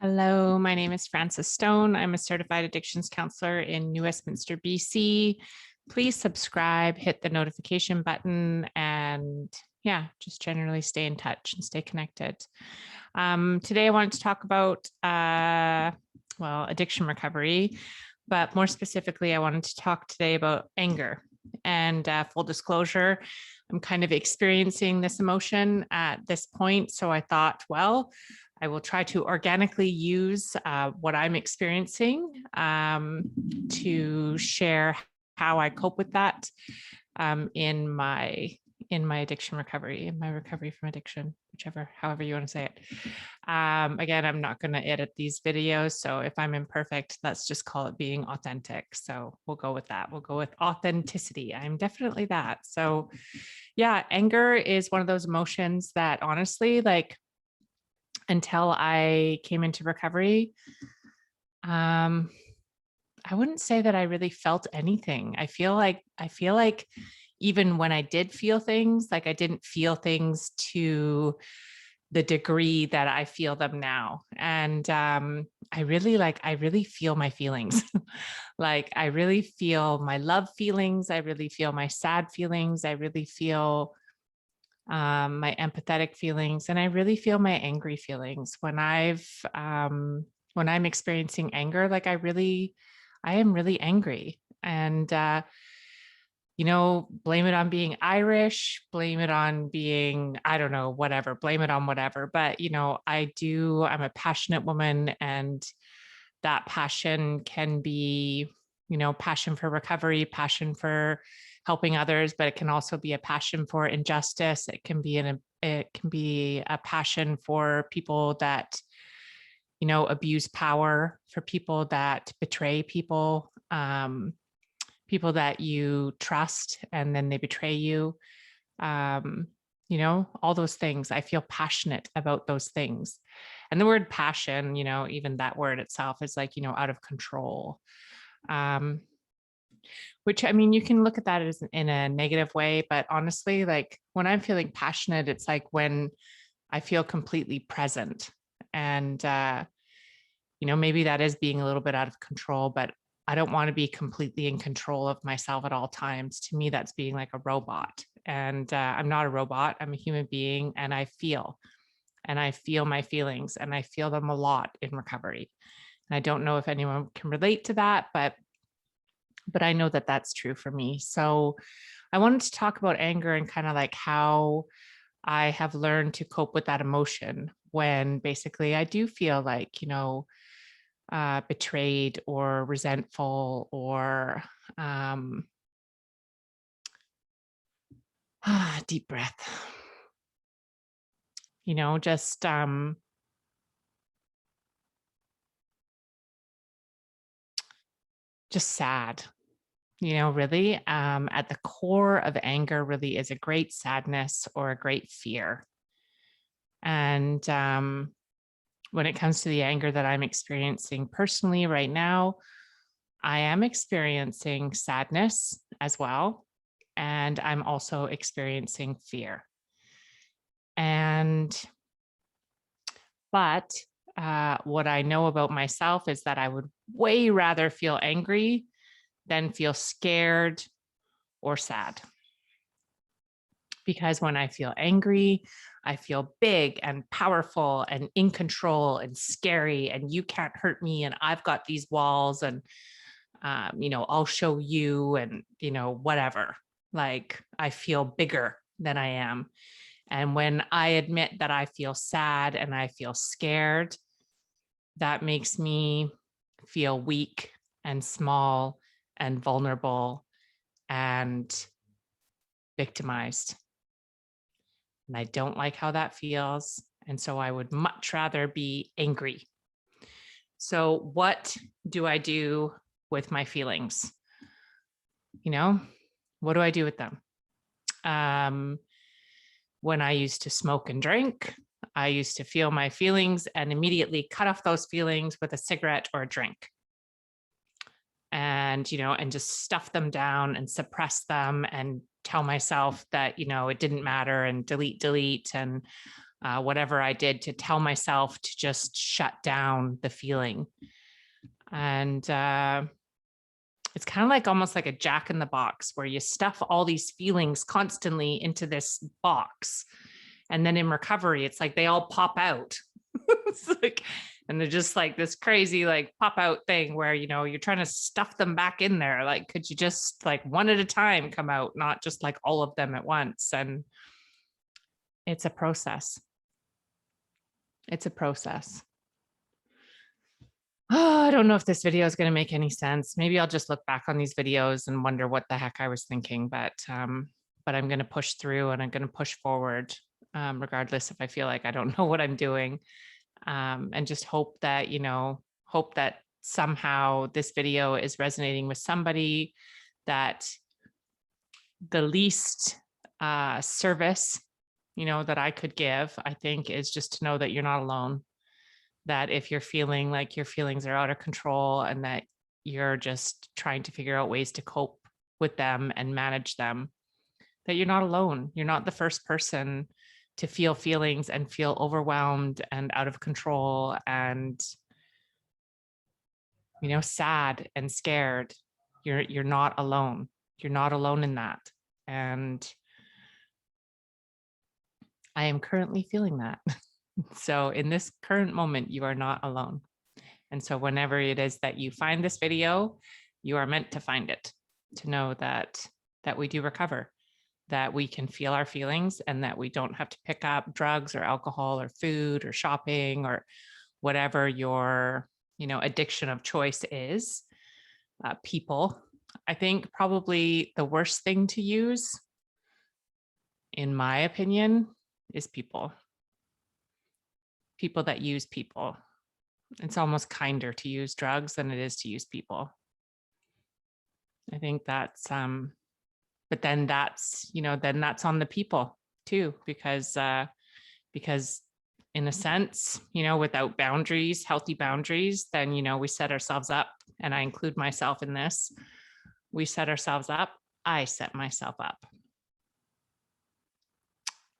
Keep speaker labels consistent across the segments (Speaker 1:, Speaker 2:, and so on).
Speaker 1: Hello, my name is Frances Stone. I'm a certified addictions counselor in New Westminster, BC. Please subscribe, hit the notification button, and just generally stay in touch and stay connected. Today I wanted to talk about, addiction recovery, but more specifically, I wanted to talk today about anger. And full disclosure, I'm kind of experiencing this emotion at this point. So I thought, well, I will try to organically use what I'm experiencing to share how I cope with that in my addiction recovery, in my recovery from addiction, however you want to say it. Again, I'm not going to edit these videos, so if I'm imperfect, let's just call it being authentic. So we'll go with that. We'll go with authenticity. I'm definitely that. So yeah, anger is one of those emotions that honestly, like, until I came into recovery, I wouldn't say that I really felt anything. I feel like even when I did feel things, like I didn't feel things to the degree that I feel them now. And I really feel my feelings. Like I really feel my love feelings. I really feel my sad feelings. I really feel my empathetic feelings, and I really feel my angry feelings when I'm experiencing anger. Like I am really angry, and blame it on being Irish, blame it on being, I don't know, whatever, blame it on whatever. But I'm a passionate woman, and that passion can be, passion for recovery, passion for helping others, but it can also be a passion for injustice. It can be a passion for people that, abuse power, for people that betray people, people that you trust and then they betray you. All those things. I feel passionate about those things. And the word passion, even that word itself is like, out of control. Which, I mean, you can look at that as in a negative way, but honestly, like when I'm feeling passionate, it's like when I feel completely present. And, maybe that is being a little bit out of control, but I don't want to be completely in control of myself at all times. To me, that's being like a robot. And I'm not a robot. I'm a human being, and I feel my feelings, and I feel them a lot in recovery. And I don't know if anyone can relate to that, but I know that that's true for me. So I wanted to talk about anger and kind of like how I have learned to cope with that emotion when basically I do feel like, betrayed or resentful or deep breath, just sad. Really, at the core of anger really is a great sadness or a great fear. And when it comes to the anger that I'm experiencing personally right now, I am experiencing sadness as well. And I'm also experiencing fear. But what I know about myself is that I would way rather feel angry than feel scared or sad. Because when I feel angry, I feel big and powerful and in control and scary, and you can't hurt me, and I've got these walls, and I'll show you, and whatever. Like I feel bigger than I am. And when I admit that I feel sad and I feel scared, that makes me feel weak and small and vulnerable and victimized. And I don't like how that feels. And so I would much rather be angry. So what do I do with my feelings? What do I do with them? When I used to smoke and drink, I used to feel my feelings and immediately cut off those feelings with a cigarette or a drink. And, and just stuff them down and suppress them and tell myself that, it didn't matter, and delete. And whatever I did to tell myself to just shut down the feeling. And it's kind of like almost like a jack in the box where you stuff all these feelings constantly into this box. And then in recovery, it's like they all pop out. It's like, and they're just like this crazy like pop out thing where, you know, you're trying to stuff them back in there. Like, could you just like one at a time come out, not just like all of them at once? And it's a process. It's a process. Oh, I don't know if this video is going to make any sense. Maybe I'll just look back on these videos and wonder what the heck I was thinking, but I'm going to push through and I'm going to push forward, regardless if I feel like I don't know what I'm doing, and just hope that, you know, hope that somehow this video is resonating with somebody, that the least service, you know, that I could give, I think, is just to know that you're not alone. That if you're feeling like your feelings are out of control and that you're just trying to figure out ways to cope with them and manage them, that you're not alone. You're not the first person to feel feelings and feel overwhelmed and out of control and, you know, sad and scared. You're not alone. You're not alone in that. And I am currently feeling that. So in this current moment, you are not alone. And so whenever it is that you find this video, you are meant to find it, to know that we do recover, that we can feel our feelings and that we don't have to pick up drugs or alcohol or food or shopping or whatever your, you know, addiction of choice is. People, I think probably the worst thing to use, in my opinion, is people. People that use people. It's almost kinder to use drugs than it is to use people. I think that's, but then that's, you know, then that's on the people too, because in a sense, you know, without boundaries, healthy boundaries, then, you know, we set ourselves up, and I include myself in this. We set ourselves up. I set myself up.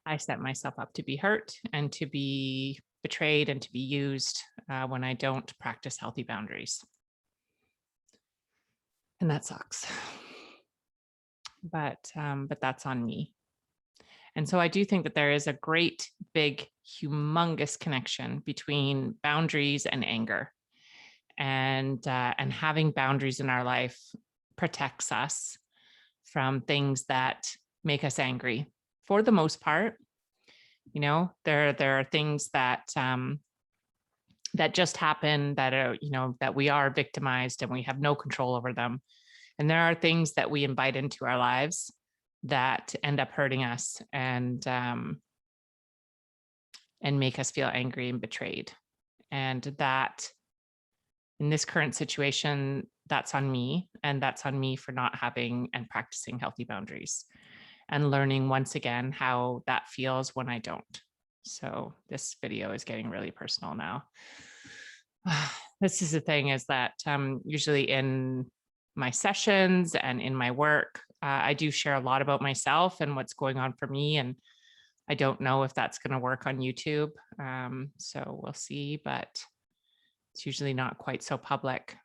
Speaker 1: I set myself up to be hurt and to be betrayed and to be used when I don't practice healthy boundaries. And that sucks. But that's on me. And so I do think that there is a great, big, humongous connection between boundaries and anger. And having boundaries in our life protects us from things that make us angry. For the most part, you know, there are things that that just happen, that are, you know, that we are victimized and we have no control over them. And there are things that we invite into our lives that end up hurting us and make us feel angry and betrayed. And that, in this current situation, that's on me, and that's on me for not having and practicing healthy boundaries and learning once again how that feels when I don't. So this video is getting really personal now. This is the thing, is that usually in my sessions and in my work, I do share a lot about myself and what's going on for me. And I don't know if that's going to work on YouTube. So we'll see, but it's usually not quite so public.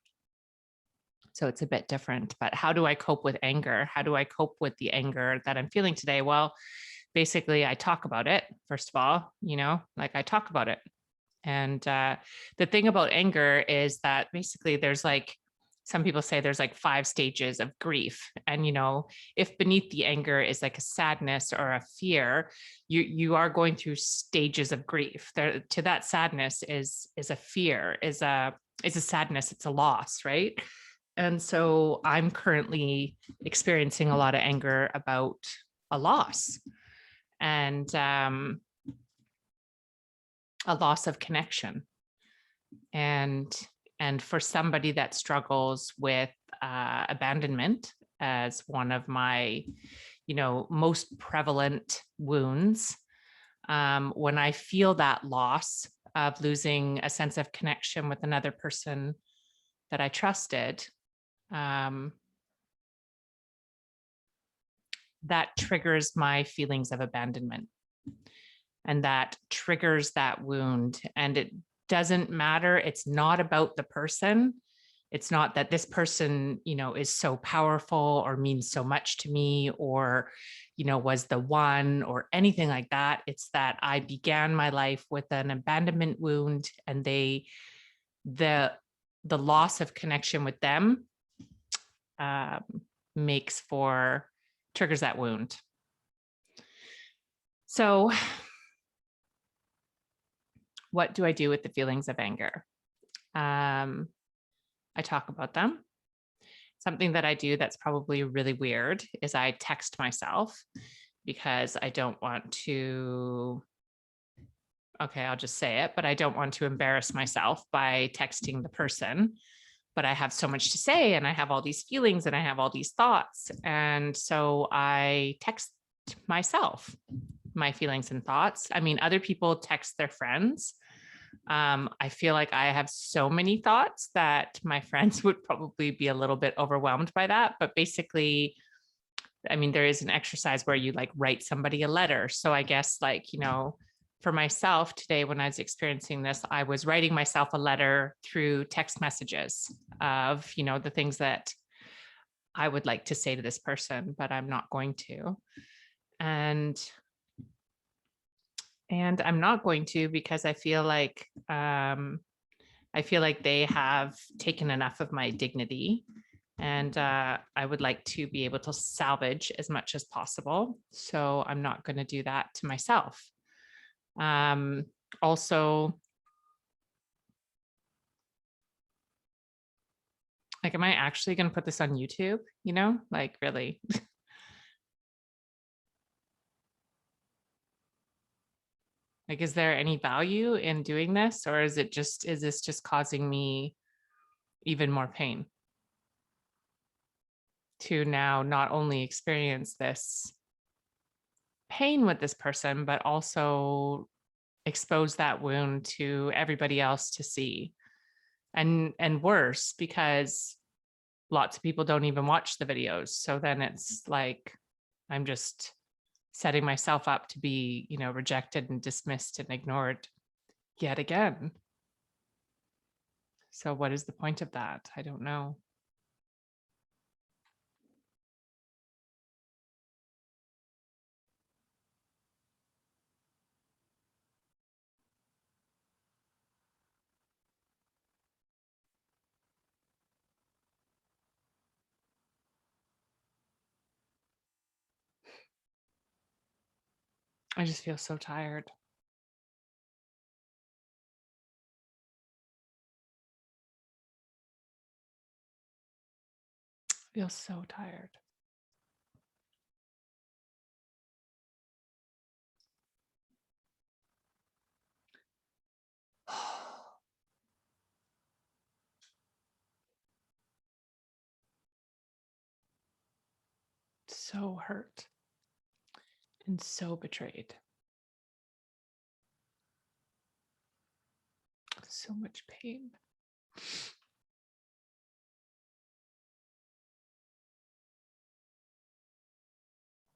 Speaker 1: So it's a bit different. But how do I cope with anger? How do I cope with the anger that I'm feeling today? Well, basically, I talk about it. First of all, you know, like I talk about it. And the thing about anger is that basically there's like, some people say there's like 5 stages of grief. And, you know, if beneath the anger is like a sadness or a fear, you are going through stages of grief. There, to that sadness is a fear, is a sadness, it's a loss, right? And so I'm currently experiencing a lot of anger about a loss and a loss of connection. And for somebody that struggles with abandonment as one of my, you know, most prevalent wounds, when I feel that loss of losing a sense of connection with another person that I trusted, that triggers my feelings of abandonment. and that triggers that wound. And it doesn't matter. It's not about the person. It's not that this person, is so powerful or means so much to me, or, was the one or anything like that. It's that I began my life with an abandonment wound, and the loss of connection with them triggers that wound. So what do I do with the feelings of anger? I talk about them. Something that I do that's probably really weird is I text myself, because I don't want to, okay, I'll just say it, but I don't want to embarrass myself by texting the person. But I have so much to say, and I have all these feelings, and I have all these thoughts. And so I text myself my feelings and thoughts. I mean, other people text their friends. I feel like I have so many thoughts that my friends would probably be a little bit overwhelmed by that. But basically, I mean, there is an exercise where you like write somebody a letter. So I guess for myself today, when I was experiencing this, I was writing myself a letter through text messages of, the things that I would like to say to this person, but I'm not going to. And I'm not going to, because I feel like they have taken enough of my dignity, and I would like to be able to salvage as much as possible. So I'm not going to do that to myself. Also, like, am I actually going to put this on YouTube? Like, really? Like, is there any value in doing this, or is this just causing me even more pain to now not only experience this pain with this person, but also expose that wound to everybody else to see? And worse, because lots of people don't even watch the videos. So then it's like, I'm just setting myself up to be, rejected and dismissed and ignored yet again. So what is the point of that? I don't know. I just feel so tired. I feel so tired. So hurt and so betrayed. So much pain.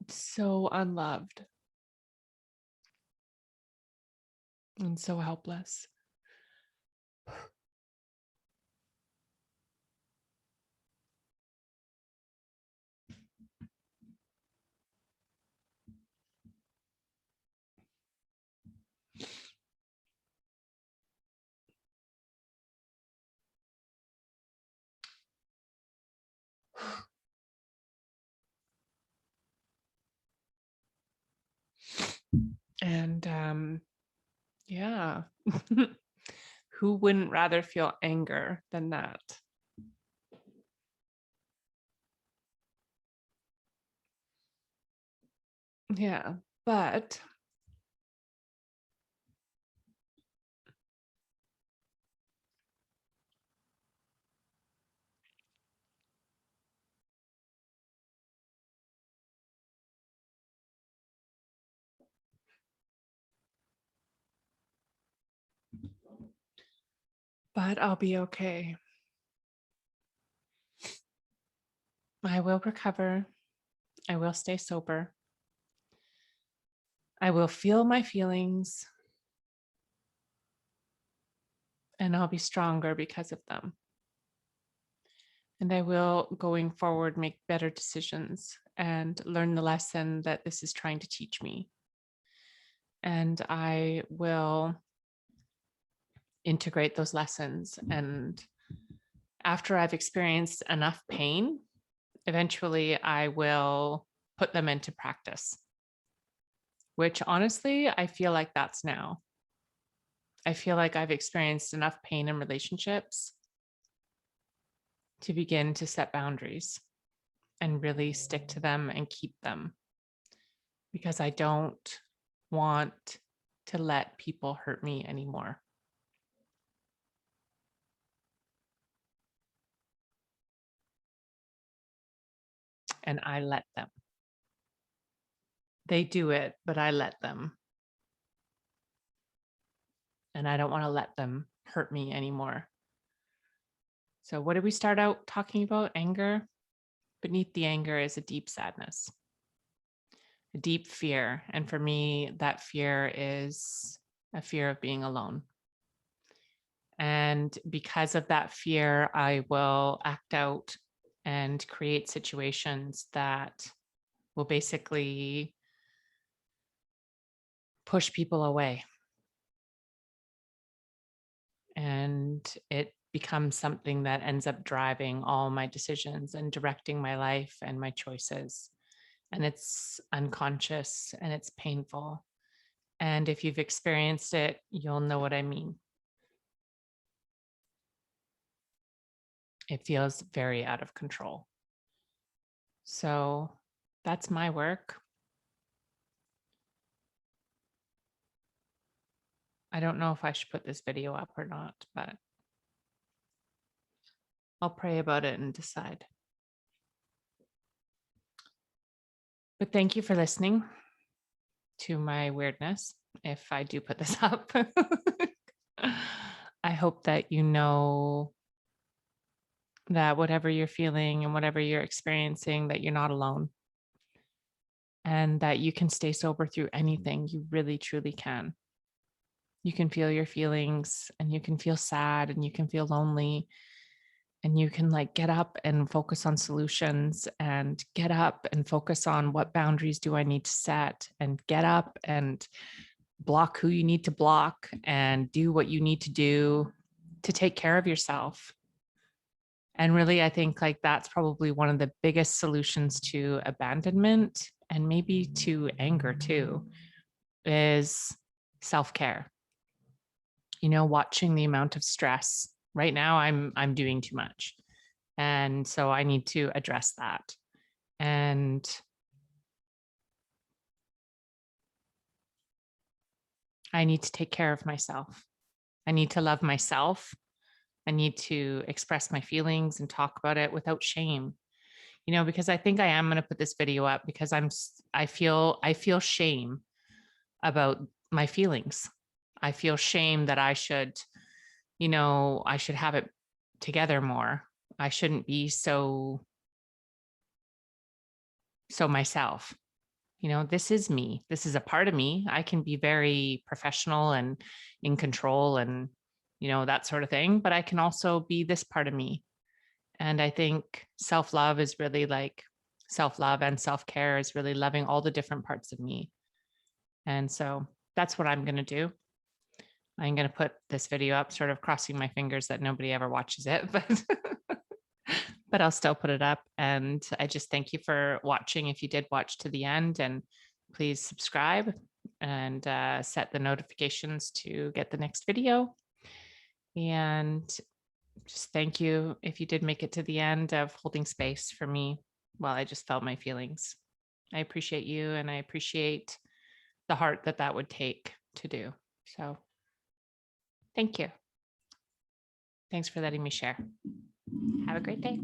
Speaker 1: So unloved and so helpless. And yeah, who wouldn't rather feel anger than that? Yeah, but I'll be okay. I will recover. I will stay sober. I will feel my feelings and I'll be stronger because of them. And I will, going forward, make better decisions and learn the lesson that this is trying to teach me. And I will integrate those lessons. And after I've experienced enough pain, eventually I will put them into practice, which honestly, I feel like that's now. I feel like I've experienced enough pain in relationships to begin to set boundaries and really stick to them and keep them, because I don't want to let people hurt me anymore. And I let them. They do it, but I let them. And I don't want to let them hurt me anymore. So what did we start out talking about? Anger. Beneath the anger is a deep sadness, a deep fear. And for me, that fear is a fear of being alone. And because of that fear, I will act out and create situations that will basically push people away. And it becomes something that ends up driving all my decisions and directing my life and my choices. And it's unconscious and it's painful. And if you've experienced it, you'll know what I mean. It feels very out of control. So that's my work. I don't know if I should put this video up or not, but I'll pray about it and decide. But thank you for listening to my weirdness. If I do put this up, I hope that you know that whatever you're feeling and whatever you're experiencing, that you're not alone, and that you can stay sober through anything. You really, truly can. You can feel your feelings and you can feel sad and you can feel lonely, and you can like get up and focus on solutions and get up and focus on what boundaries do I need to set, and get up and block who you need to block and do what you need to do to take care of yourself. And really, I think like that's probably one of the biggest solutions to abandonment and maybe to anger too, is self-care. You know, watching the amount of stress. Right now I'm doing too much. And so I need to address that. And I need to take care of myself. I need to love myself. I need to express my feelings and talk about it without shame. You know, because I think I am going to put this video up because I feel shame about my feelings. I feel shame that I should, you know, I should have it together more. I shouldn't be so myself. You know, this is me. This is a part of me. I can be very professional and in control and, you know, that sort of thing, but I can also be this part of me. And I think self-love is really like self-love, and self-care is really loving all the different parts of me. And so that's what I'm going to do. I'm going to put this video up, sort of crossing my fingers that nobody ever watches it, but I'll still put it up. And I just thank you for watching. If you did watch to the end, and please subscribe and set the notifications to get the next video. And just thank you if you did make it to the end of holding space for me while I just felt my feelings. I appreciate you, and I appreciate the heart that that would take to do. So thank you. Thanks for letting me share. Have a great day.